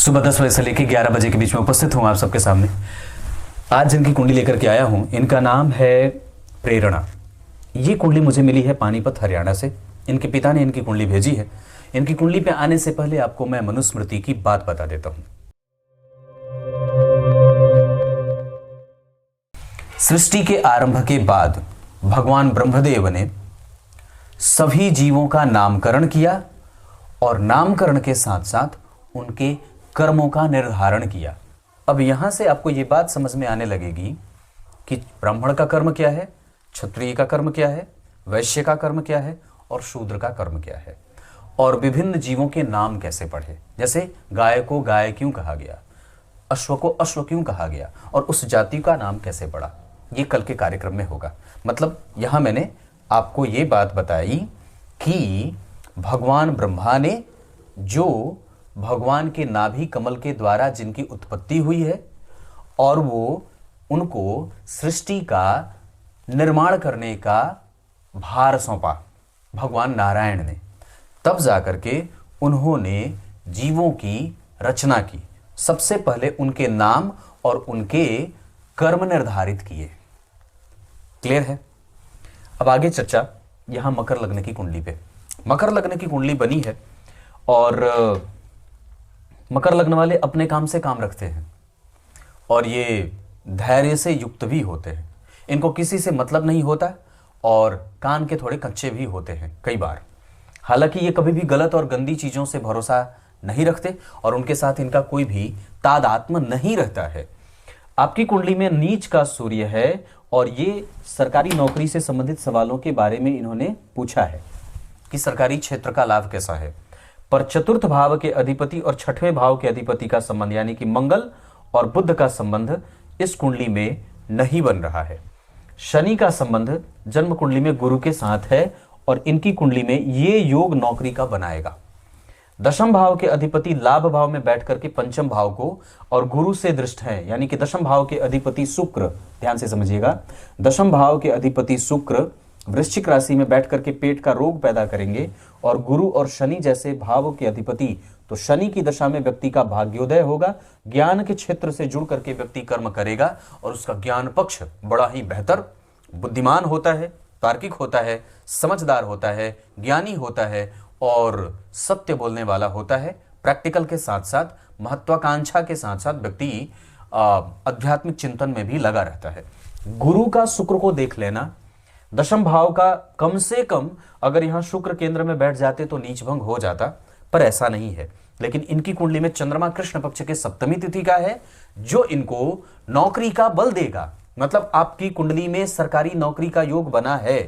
सुबह 10 बजे से लेकर 11 बजे के बीच में उपस्थित हूँ आप सबके सामने। आज जिनकी कुंडली लेकर के आया हूँ इनका नाम है प्रेरणा। ये कुंडली मुझे मिली है पानीपत हरियाणा से। इनके पिता ने इनकी कुंडली भेजी है। इनकी कुंडली पे आने से पहले आपको मैं मनुस्मृति की बात बता देता हूँ। सृष्टि के आरंभ के बाद भगवान ब्रह्मदेव ने सभी जीवों का नामकरण किया और नामकरण के साथ साथ उनके कर्मों का निर्धारण किया। अब यहां से आपको यह बात समझ में आने लगेगी कि ब्राह्मण का कर्म क्या है, क्षत्रिय का कर्म क्या है, वैश्य का कर्म क्या है और शूद्र का कर्म क्या है, और विभिन्न जीवों के नाम कैसे पढ़े। जैसे गाय को गाय क्यों कहा गया, अश्व को अश्व क्यों कहा गया और उस जाति का नाम कैसे पड़ा, ये कल के कार्यक्रम में होगा। मतलब यहां मैंने आपको ये बात बताई कि भगवान ब्रह्मा ने जो भगवान के नाभि कमल के द्वारा जिनकी उत्पत्ति हुई है और वो उनको सृष्टि का निर्माण करने का भार सौंपा भगवान नारायण ने, तब जाकर के उन्होंने जीवों की रचना की। सबसे पहले उनके नाम और उनके कर्म निर्धारित किए। क्लियर है? अब आगे चर्चा यहां मकर लग्न की कुंडली पे। मकर लग्न की कुंडली बनी है और मकर लग्न वाले अपने काम से काम रखते हैं और ये धैर्य से युक्त भी होते हैं। इनको किसी से मतलब नहीं होता और कान के थोड़े कच्चे भी होते हैं कई बार। हालांकि ये कभी भी गलत और गंदी चीज़ों से भरोसा नहीं रखते और उनके साथ इनका कोई भी तादात्म्य नहीं रहता है। आपकी कुंडली में नीच का सूर्य है और ये सरकारी नौकरी से संबंधित सवालों के बारे में इन्होंने पूछा है कि सरकारी क्षेत्र का लाभ कैसा है। पर चतुर्थ भाव के अधिपति और छठवें भाव के अधिपति का संबंध यानी कि मंगल और बुध का संबंध इस कुंडली में नहीं बन रहा है। शनि का संबंध जन्म कुंडली में गुरु के साथ है और इनकी कुंडली में ये योग नौकरी का बनाएगा। दशम भाव के अधिपति लाभ भाव में बैठ करके पंचम भाव को और गुरु से दृष्ट है, यानी कि दशम भाव के अधिपति शुक्र, ध्यान से समझिएगा, दशम भाव के अधिपति शुक्र वृश्चिक राशि में बैठ करके पेट का रोग पैदा करेंगे और गुरु और शनि जैसे भावों के अधिपति, तो शनि की दशा में व्यक्ति का भाग्योदय होगा। ज्ञान के क्षेत्र से जुड़ करके व्यक्ति कर्म करेगा और उसका ज्ञान पक्ष बड़ा ही बेहतर, बुद्धिमान होता है, तार्किक होता है, समझदार होता है, ज्ञानी होता है और सत्य बोलने वाला होता है। प्रैक्टिकल के साथ साथ महत्वाकांक्षा के साथ साथ व्यक्ति आध्यात्मिक चिंतन में भी लगा रहता है। गुरु का शुक्र को देख लेना। दशम भाव का कम से कम अगर यहां शुक्र केंद्र में बैठ जाते तो नीच भंग हो जाता, पर ऐसा नहीं है। लेकिन इनकी कुंडली में चंद्रमा कृष्ण पक्ष के सप्तमी तिथि का है जो इनको नौकरी का बल देगा। मतलब आपकी कुंडली में सरकारी नौकरी का योग बना है,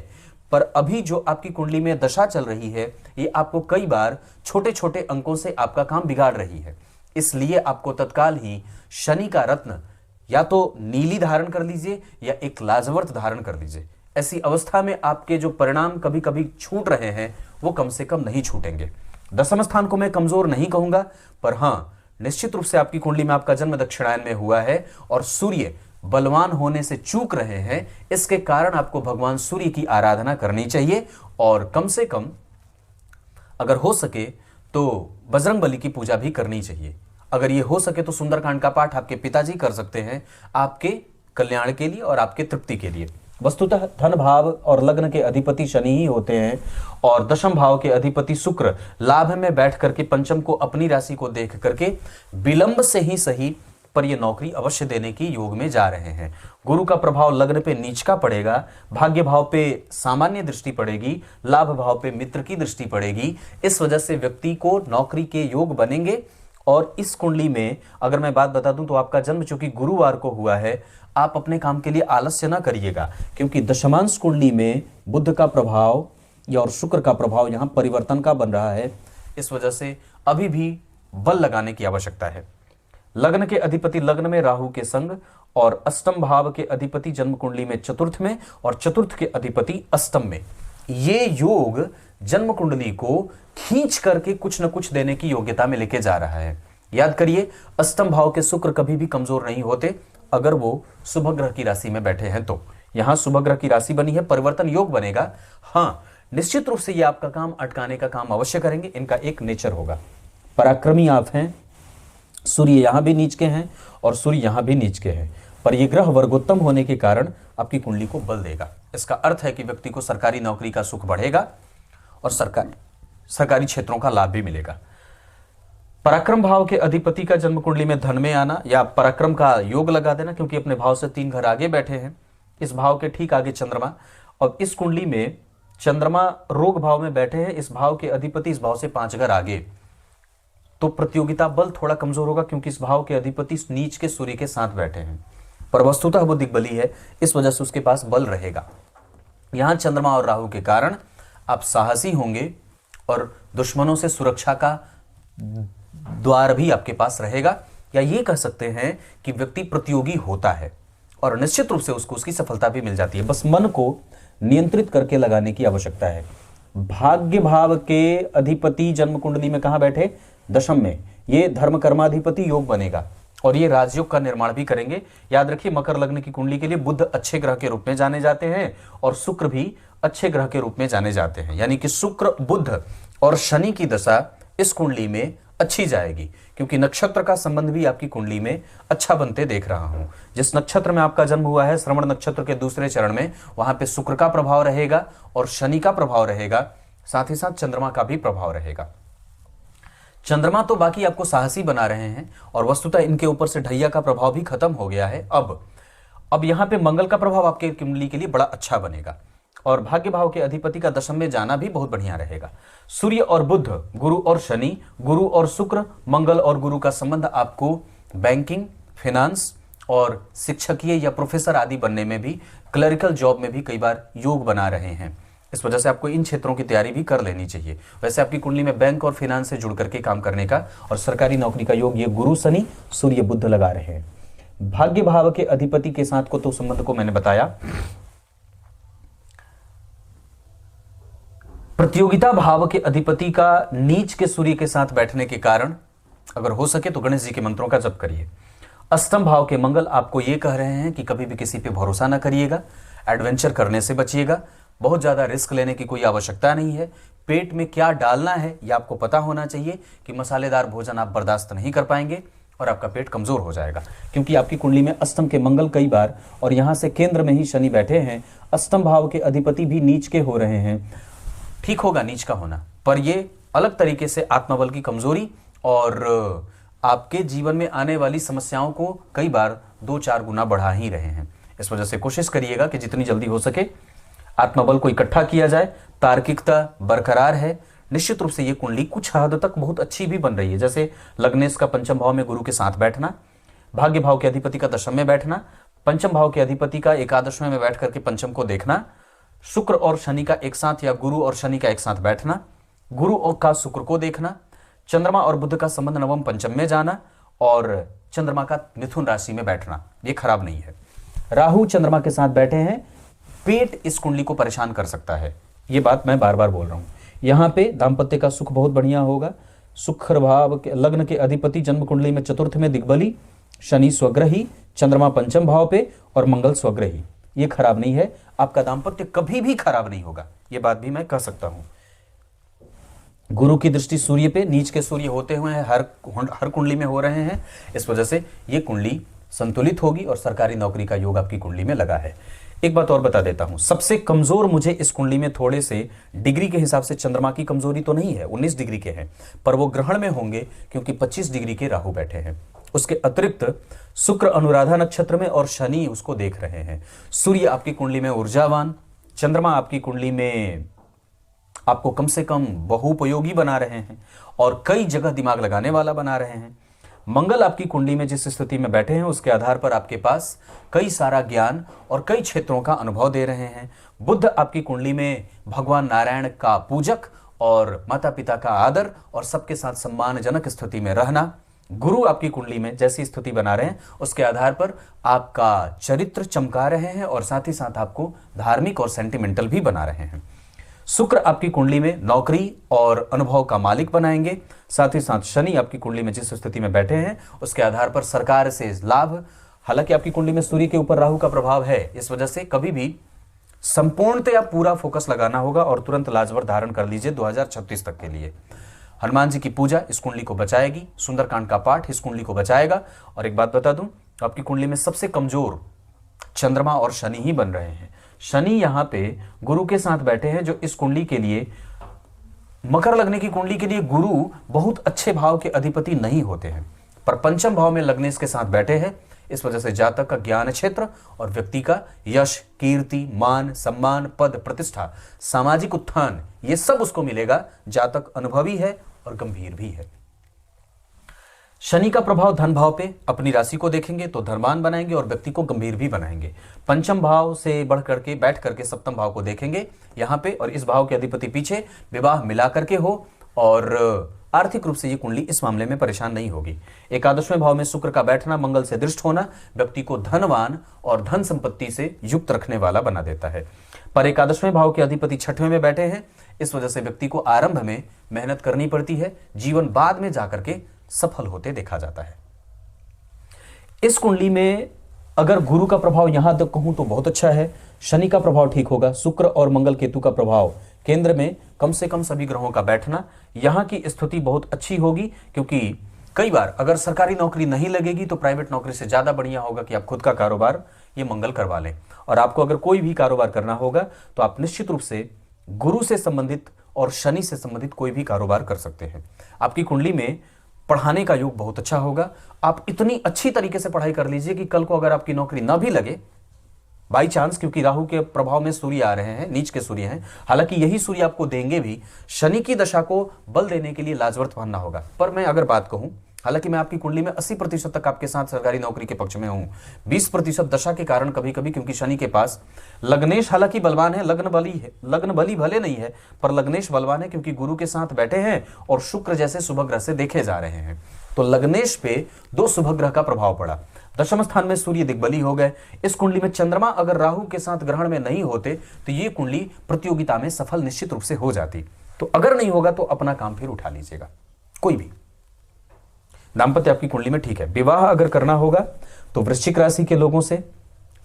पर अभी जो आपकी कुंडली में दशा चल रही है ये आपको कई बार छोटे छोटे अंकों से आपका काम बिगाड़ रही है। इसलिए आपको तत्काल ही शनि का रत्न या तो नीली धारण कर लीजिए या एक लाजवर्त धारण कर लीजिए। ऐसी अवस्था में आपके जो परिणाम कभी कभी छूट रहे हैं वो कम से कम नहीं छूटेंगे। दसम स्थान को मैं कमजोर नहीं कहूंगा, पर हां निश्चित रूप से आपकी कुंडली में आपका जन्म दक्षिणायन में हुआ है और सूर्य बलवान होने से चूक रहे हैं। इसके कारण आपको भगवान सूर्य की आराधना करनी चाहिए और कम से कम अगर हो सके तो बजरंग बली की पूजा भी करनी चाहिए। अगर ये हो सके तो सुंदरकांड का पाठ आपके पिताजी कर सकते हैं, आपके कल्याण के लिए और आपके तृप्ति के लिए। वस्तुतः धन भाव और लग्न के अधिपति शनि ही होते हैं और दशम भाव के अधिपति शुक्र लाभ में बैठ करके पंचम को अपनी राशि को देख करके विलंब से ही सही पर ये नौकरी अवश्य देने की योग में जा रहे हैं। गुरु का प्रभाव लग्न पे नीच का पड़ेगा, भाग्य भाव पे सामान्य दृष्टि पड़ेगी, लाभ भाव पे मित्र की दृष्टि पड़ेगी। इस वजह से व्यक्ति को नौकरी के योग बनेंगे। और इस कुंडली में अगर मैं बात बता दूं तो आपका जन्म चूंकि गुरुवार को हुआ है, आप अपने काम के लिए आलस्य ना करिएगा, क्योंकि दशमांश कुंडली में बुध का प्रभाव या और शुक्र का प्रभाव यहां परिवर्तन का बन रहा है। इस वजह से अभी भी बल लगाने की आवश्यकता है। लग्न के अधिपति लग्न में राहु के संग और अष्टम भाव के अधिपति जन्म कुंडली में चतुर्थ में और चतुर्थ के अधिपति अष्टम में, ये योग जन्म कुंडली को खींच करके कुछ न कुछ देने की योग्यता में लेके जा रहा है। याद करिए, अष्टम भाव के शुक्र कभी भी कमजोर नहीं होते अगर वो शुभ ग्रह की राशि में बैठे हैं। तो यहां शुभ ग्रह की राशि बनी है, परिवर्तन योग बनेगा। हां, निश्चित रूप से ये आपका काम अटकाने का काम अवश्य करेंगे। इनका एक नेचर होगा, पराक्रमी आप हैं, सूर्य यहां भी नीच के हैं और सूर्य यहां भी नीच के हैं, पर यह ग्रह वर्गोत्तम होने के कारण आपकी कुंडली को बल देगा। इसका अर्थ है कि व्यक्ति को सरकारी नौकरी का सुख बढ़ेगा और सरकारी क्षेत्रों का लाभ भी मिलेगा। पराक्रम भाव के अधिपति का जन्म कुंडली में धन में आना, या पराक्रम का योग लगा देना, क्योंकि अपने भाव से 3 घर आगे बैठे हैं, इस भाव के ठीक आगे चंद्रमा, और इस कुंडली में चंद्रमा रोग भाव में बैठे हैं, इस भाव के अधिपति इस भाव से 5 घर आगे, तो प्रतियोगिता बल थोड़ा कमजोर होगा, क्योंकि इस भाव के अधिपति नीच के सूर्य के साथ बैठे हैं, पर वस्तुतः वो दिग्बली है, इस वजह से उसके पास बल रहेगा। यहां चंद्रमा और राहु के कारण आप साहसी होंगे और दुश्मनों से सुरक्षा का द्वार भी आपके पास रहेगा, या ये कह सकते हैं कि व्यक्ति प्रतियोगी होता है और निश्चित रूप से उसको उसकी सफलता भी मिल जाती है। बस मन को नियंत्रित करके लगाने की आवश्यकता है। भाग्य भाव के अधिपति जन्म कुंडली में कहां बैठे? दशम में। ये धर्म कर्माधिपति योग बनेगा और ये राजयोग का निर्माण भी करेंगे। याद रखिए, मकर लग्न की कुंडली के लिए बुध अच्छे ग्रह के रूप में जाने जाते हैं और शुक्र भी अच्छे ग्रह के रूप में जाने जाते हैं, यानी कि शुक्र, बुध और शनि की दशा इस कुंडली में अच्छी जाएगी, क्योंकि नक्षत्र का संबंध भी आपकी कुंडली में अच्छा बनते देख रहा हूं। जिस नक्षत्र में आपका जन्म हुआ है, श्रवण नक्षत्र के दूसरे चरण में, वहां पे शुक्र का प्रभाव रहेगा और शनि का प्रभाव रहेगा, साथ ही साथ चंद्रमा का भी प्रभाव रहेगा। चंद्रमा तो बाकी आपको साहसी बना रहे हैं और वस्तुतः इनके ऊपर से ढैया का प्रभाव भी खत्म हो गया है। अब यहां पे मंगल का प्रभाव आपके कुंडली के लिए बड़ा अच्छा बनेगा और भाग्य भाव के अधिपति का दशम में जाना भी बहुत बढ़िया रहेगा। सूर्य और बुध, गुरु और शनि, गुरु और शुक्र, मंगल और गुरु का संबंध आपको बैंकिंग, फाइनेंस और शिक्षकीय या प्रोफेसर आदि बनने में भी, क्लरिकल जॉब में भी कई बार योग बना रहे हैं। इस वजह से आपको इन क्षेत्रों की तैयारी भी कर लेनी चाहिए। वैसे आपकी कुंडली में बैंक और फाइनेंस से जुड़ करके काम करने का और सरकारी नौकरी का योग ये गुरु, शनि, सूर्य, बुध लगा रहे हैं। भाग्य भाव के अधिपति के साथ को तो संबंध को मैंने बताया। प्रतियोगिता भाव के अधिपति का नीच के सूर्य के साथ बैठने के कारण अगर हो सके तो गणेश जी के मंत्रों का जप करिए। अष्टम भाव के मंगल आपको ये कह रहे हैं कि कभी भी किसी पे भरोसा ना करिएगा, एडवेंचर करने से बचिएगा, बहुत ज्यादा रिस्क लेने की कोई आवश्यकता नहीं है। पेट में क्या डालना है यह आपको पता होना चाहिए कि मसालेदार भोजन आप बर्दाश्त नहीं कर पाएंगे और आपका पेट कमजोर हो जाएगा, क्योंकि आपकी कुंडली में अष्टम के मंगल कई बार और यहां से केंद्र में ही शनि बैठे हैं। अष्टम भाव के अधिपति भी नीच के हो रहे हैं। ठीक होगा नीच का होना, पर यह अलग तरीके से आत्मबल की कमजोरी और आपके जीवन में आने वाली समस्याओं को कई बार 2-4 गुना बढ़ा ही रहे हैं। इस वजह से कोशिश करिएगा कि जितनी जल्दी हो सके आत्मबल को इकट्ठा किया जाए। तार्किकता बरकरार है। निश्चित रूप से ये कुंडली कुछ हद तक बहुत अच्छी भी बन रही है, जैसे लग्नेश का पंचम भाव में गुरु के साथ बैठना, भाग्य भाव के अधिपति का दशम में बैठना, पंचम भाव के अधिपति का एकादशवें में बैठ करके पंचम को देखना, शुक्र और शनि का एक साथ या गुरु और शनि का एक साथ बैठना, गुरु और का शुक्र को देखना, चंद्रमा और बुध का संबंध नवम पंचम में जाना और चंद्रमा का मिथुन राशि में बैठना, ये खराब नहीं है। राहु चंद्रमा के साथ बैठे हैं, पेट इस कुंडली को परेशान कर सकता है, ये बात मैं बार बार बोल रहा हूं। यहां पे दाम्पत्य का सुख बहुत बढ़िया होगा। शुक्र भाव के लग्न के अधिपति जन्म कुंडली में चतुर्थ में दिग्बली, शनि स्वग्रही, चंद्रमा पंचम भाव पे और मंगल स्वग्रही, ये खराब नहीं है। आपका दाम्पत्य कभी भी खराब नहीं होगा, ये बात भी मैं कह सकता हूं। गुरु की दृष्टि सूर्य पे, नीच के सूर्य होते हुए हर कुंडली में हो रहे हैं, इस वजह से ये कुंडली संतुलित होगी और सरकारी नौकरी का योग आपकी कुंडली में लगा है। एक बात और बता देता हूं, सबसे कमजोर मुझे इस कुंडली में थोड़े से डिग्री के हिसाब से चंद्रमा की कमजोरी तो नहीं है, 19 डिग्री के हैं, पर वो ग्रहण में होंगे क्योंकि 25 डिग्री के राहु बैठे हैं। उसके अतिरिक्त शुक्र अनुराधा नक्षत्र में और शनि उसको देख रहे हैं। सूर्य आपकी कुंडली में ऊर्जावान, चंद्रमा आपकी कुंडली में आपको कम से कम बहुपयोगी बना रहे हैं और कई जगह दिमाग लगाने वाला बना रहे हैं। मंगल आपकी कुंडली में जिस स्थिति में बैठे हैं उसके आधार पर आपके पास कई सारा ज्ञान और कई क्षेत्रों का अनुभव दे रहे हैं। बुध आपकी कुंडली में भगवान नारायण का पूजक और माता पिता का आदर और सबके साथ सम्मानजनक स्थिति में रहना। गुरु आपकी कुंडली में जैसी स्थिति बना रहे हैं उसके आधार पर आपका चरित्र चमका रहे हैं और साथ ही साथ आपको धार्मिक और सेंटिमेंटल भी बना रहे हैं। शुक्र आपकी कुंडली में नौकरी और अनुभव का मालिक बनाएंगे। साथ ही साथ शनि आपकी कुंडली में जिस स्थिति में बैठे हैं उसके आधार पर सरकार से लाभ। हालांकि आपकी कुंडली में सूर्य के ऊपर राहु का प्रभाव है, इस वजह से कभी भी संपूर्णतया पूरा फोकस लगाना होगा और तुरंत लाजवर धारण कर लीजिए 2036 तक के लिए। हनुमान जी की पूजा इस कुंडली को बचाएगी, सुंदरकांड का पाठ इस कुंडली को बचाएगा। और एक बात बता दूं, आपकी कुंडली में सबसे कमजोर चंद्रमा और शनि ही बन रहे हैं। शनि यहां पे गुरु के साथ बैठे हैं, जो इस कुंडली के लिए, मकर लगने की कुंडली के लिए गुरु बहुत अच्छे भाव के अधिपति नहीं होते हैं, पर पंचम भाव में लग्नेश के साथ बैठे हैं। इस वजह से जातक का ज्ञान क्षेत्र और व्यक्ति का यश, कीर्ति, मान, सम्मान, पद, प्रतिष्ठा, सामाजिक उत्थान, ये सब उसको मिलेगा। जातक अनुभवी है और गंभीर भी है। शनि का प्रभाव धन भाव पे, अपनी राशि को देखेंगे तो धनवान बनाएंगे और व्यक्ति को गंभीर भी बनाएंगे। पंचम भाव से बढ़ करके बैठ करके सप्तम भाव को देखेंगे यहां पे, और इस भाव के अधिपति पीछे विवाह मिला करके हो, और आर्थिक रूप से ये कुंडली इस मामले में परेशान नहीं होगी। एकादशवें भाव में शुक्र का बैठना, मंगल से दृष्ट होना व्यक्ति को धनवान और धन संपत्ति से युक्त रखने वाला बना देता है। पर एकादशवें भाव के अधिपति छठवें में बैठे हैं, इस वजह से व्यक्ति को आरंभ में मेहनत करनी पड़ती है, जीवन बाद में जाकर के सफल होते देखा जाता है। इस कुंडली में अगर गुरु का प्रभाव यहां तक कहूं तो बहुत अच्छा है, शनि का प्रभाव ठीक होगा, शुक्र और मंगल केतु का प्रभाव, केंद्र में कम से कम सभी ग्रहों का बैठना, यहां की स्थिति बहुत अच्छी होगी। क्योंकि कई बार अगर सरकारी नौकरी नहीं लगेगी तो प्राइवेट नौकरी से ज्यादा बढ़िया होगा कि आप खुद का कारोबार ये मंगल करवा लें। और आपको अगर कोई भी कारोबार करना होगा तो आप निश्चित रूप से गुरु से संबंधित और शनि से संबंधित कोई भी कारोबार कर सकते हैं। आपकी कुंडली में पढ़ाने का योग बहुत अच्छा होगा। आप इतनी अच्छी तरीके से पढ़ाई कर लीजिए कि कल को अगर आपकी नौकरी ना भी लगे बाई चांस, क्योंकि राहु के प्रभाव में सूर्य आ रहे हैं, नीच के सूर्य हैं, हालांकि यही सूर्य आपको देंगे भी, शनि की दशा को बल देने के लिए लाजवर्त मानना होगा। पर मैं अगर बात कहूं, हालांकि मैं आपकी कुंडली में 80% तक आपके साथ सरकारी नौकरी के पक्ष में हूं, 20% दशा के कारण कभी कभी, क्योंकि शनि के पास लग्नेश हालांकि बलवान है, लग्न बली भले नहीं है पर लग्नेश बलवान है, क्योंकि गुरु के साथ बैठे हैं और शुक्र जैसे शुभ ग्रह से देखे जा रहे हैं। तो लग्नेश पे 2 शुभ ग्रह का प्रभाव पड़ा। दशम स्थान में सूर्य दिग्बली हो गए। इस कुंडली में चंद्रमा अगर राहु के साथ ग्रहण में नहीं होते तो ये कुंडली प्रतियोगिता में सफल निश्चित रूप से हो जाती। तो अगर नहीं होगा तो अपना काम फिर उठा लीजिएगा कोई भी। दाम्पत्य आपकी कुंडली में ठीक है। विवाह अगर करना होगा तो वृश्चिक राशि के लोगों से,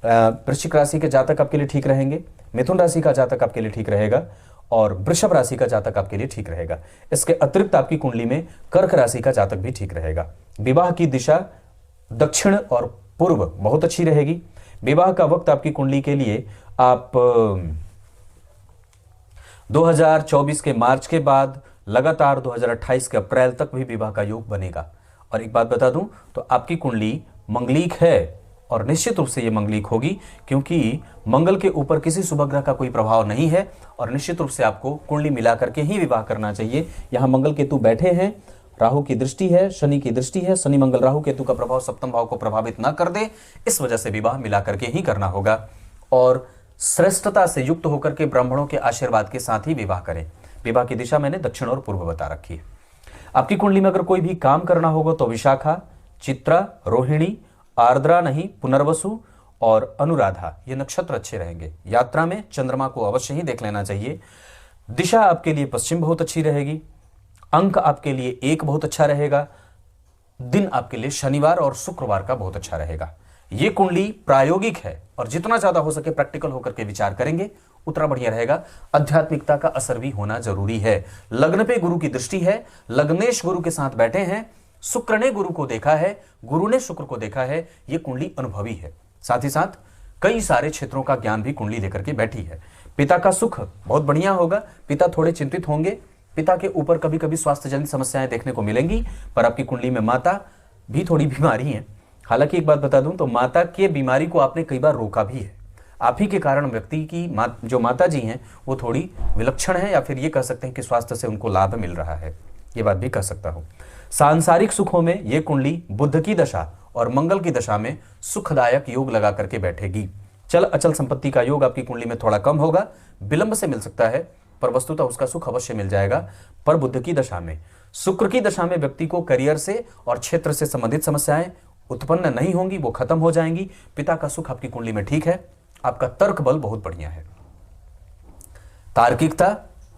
वृश्चिक राशि के जातक आपके लिए ठीक रहेंगे, मिथुन राशि का जातक आपके लिए ठीक रहेगा, और वृषभ राशि का जातक आपके लिए ठीक रहेगा। इसके अतिरिक्त आपकी कुंडली में कर्क राशि का जातक भी ठीक रहेगा। विवाह की दिशा दक्षिण और पूर्व बहुत अच्छी रहेगी। विवाह का वक्त आपकी कुंडली के लिए आप 2024 के मार्च के बाद लगातार 2028 के अप्रैल तक भी विवाह का योग बनेगा। और एक बात बता दूं तो आपकी कुंडली मंगलिक है, और निश्चित रूप से यह मंगलिक होगी क्योंकि मंगल के ऊपर किसी शुभ ग्रह का कोई प्रभाव नहीं है, और निश्चित रूप से आपको कुंडली मिला करके ही विवाह करना चाहिए। यहां मंगल केतु बैठे हैं, राहु की दृष्टि है, शनि की दृष्टि है, शनि मंगल राहु केतु का प्रभाव सप्तम भाव को प्रभावित ना कर दे, इस वजह से विवाह मिला करके ही करना होगा। और श्रेष्ठता से युक्त होकर के ब्राह्मणों के आशीर्वाद के साथ ही विवाह करें। विवाह की दिशा मैंने दक्षिण और पूर्व बता रखी है। आपकी कुंडली में अगर कोई भी काम करना होगा तो विशाखा, चित्रा, रोहिणी, आर्द्रा नहीं, पुनर्वसु और अनुराधा ये नक्षत्र अच्छे रहेंगे। यात्रा में चंद्रमा को अवश्य ही देख लेना चाहिए। दिशा आपके लिए पश्चिम बहुत अच्छी रहेगी। अंक आपके लिए 1 बहुत अच्छा रहेगा। दिन आपके लिए शनिवार और शुक्रवार का बहुत अच्छा रहेगा। यह कुंडली प्रायोगिक है और जितना ज्यादा हो सके प्रैक्टिकल होकर के विचार करेंगे उतना बढ़िया रहेगा। आध्यात्मिकता का असर भी होना जरूरी है। लग्न पे गुरु की दृष्टि है, लग्नेश गुरु के साथ बैठे हैं, शुक्र ने गुरु को देखा है, गुरु ने शुक्र को देखा है। यह कुंडली अनुभवी है, साथ ही साथ कई सारे क्षेत्रों का ज्ञान भी कुंडली लेकर के बैठी है। पिता का सुख बहुत बढ़िया होगा। पिता थोड़े चिंतित होंगे, पिता के ऊपर कभी कभी स्वास्थ्य जनित समस्याएं देखने को मिलेंगी, पर आपकी कुंडली में माता भी थोड़ी बीमारी है। हालांकि एक बात बता दूं तो माता के बीमारी को आपने कई बार रोका भी है। आप ही के कारण व्यक्ति की जो माता जी हैं वो थोड़ी विलक्षण है, या फिर ये कह सकते हैं कि स्वास्थ्य से उनको लाभ मिल रहा है, ये बात भी कह सकता हूं। सांसारिक सुखों में ये कुंडली बुध की दशा और मंगल की दशा में सुखदायक योग लगा करके बैठेगी। चल अचल संपत्ति का योग आपकी कुंडली में थोड़ा कम होगा, विलंब से मिल सकता है, पर वस्तुतः उसका सुख अवश्य मिल जाएगा। पर बुध की दशा में, शुक्र की दशा में व्यक्ति को करियर से और क्षेत्र से संबंधित समस्याएं उत्पन्न नहीं होंगी, वो खत्म हो जाएंगी। पिता का सुख आपकी कुंडली में ठीक है। आपका तर्क बल बहुत बढ़िया है। तार्किकता,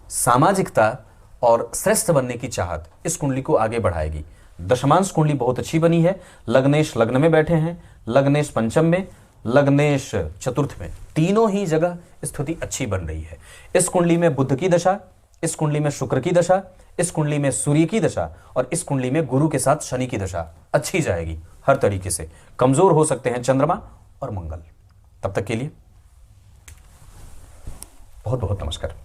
सामाजिकता और श्रेष्ठ बनने की चाहत इस कुंडली को आगे बढ़ाएगी। दशमांश कुंडली बहुत अच्छी बनी है। लग्नेश लग्न में बैठे हैं, लग्नेश पंचम में, लग्नेश चतुर्थ में, तीनों ही जगह स्थिति अच्छी बन रही है। इस कुंडली में बुध की दशा, इस कुंडली में शुक्र की दशा, इस कुंडली में सूर्य की दशा और इस कुंडली में गुरु के साथ शनि की दशा अच्छी जाएगी। हर तरीके से कमजोर हो सकते हैं चंद्रमा और मंगल। तब तक के लिए बहुत बहुत नमस्कार।